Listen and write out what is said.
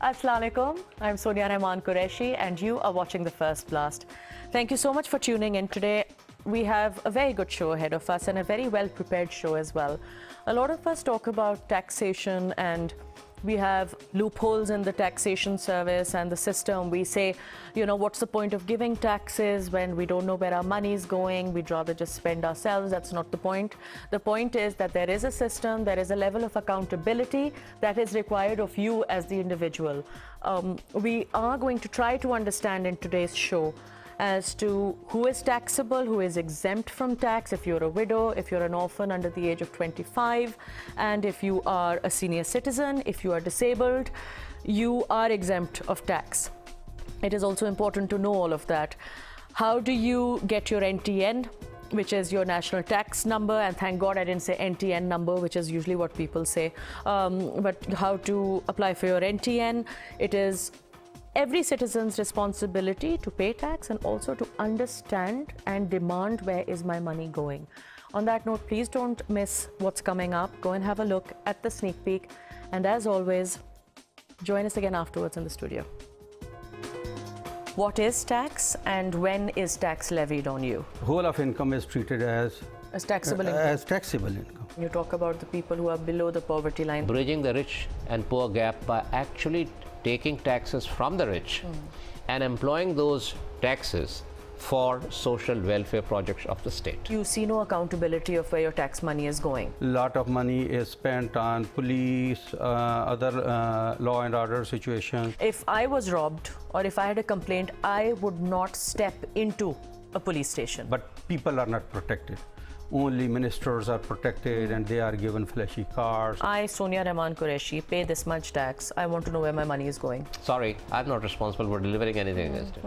Assalamu alaikum. I'm Sonia Rahman Qureshi and you are watching The First Blast. Thank you so much for tuning in today. We have a very good show ahead of us and a very well prepared show as well. A lot of us talk about taxation and we have loopholes in the taxation service and the system. We say, you know, what's the point of giving taxes when we don't know where our money is going? We'd rather just spend ourselves. That's not the point. The point is that there is a system, there is a level of accountability that is required of you as the individual. We are going to try to understand in today's show as to who is taxable, who is exempt from tax, if you're a widow, if you're an orphan under the age of 25, and if you are a senior citizen, if you are disabled, you are exempt of tax. It is also important to know all of that. How do you get your NTN, which is your national tax number, and thank God I didn't say NTN number, which is usually what people say, but how to apply for your NTN. It is every citizen's responsibility to pay tax and also to understand and demand where is my money going. On that note, please don't miss what's coming up. Go and have a look at the sneak peek. And as always, join us again afterwards in the studio. What is tax and when is tax levied on you? Whole of income is treated as taxable income. As taxable income. You talk about the people who are below the poverty line. Bridging the rich and poor gap by actually taking taxes from the rich and employing those taxes for social welfare projects of the state. You see no accountability of where your tax money is going. A lot of money is spent on police, other law and order situations. If I was robbed or if I had a complaint, I would not step into a police station. But people are not protected. Only ministers are protected and they are given flashy cars. I, Sonia Rahman Qureshi, pay this much tax. I want to know where my money is going. Sorry, I'm not responsible for delivering anything against it.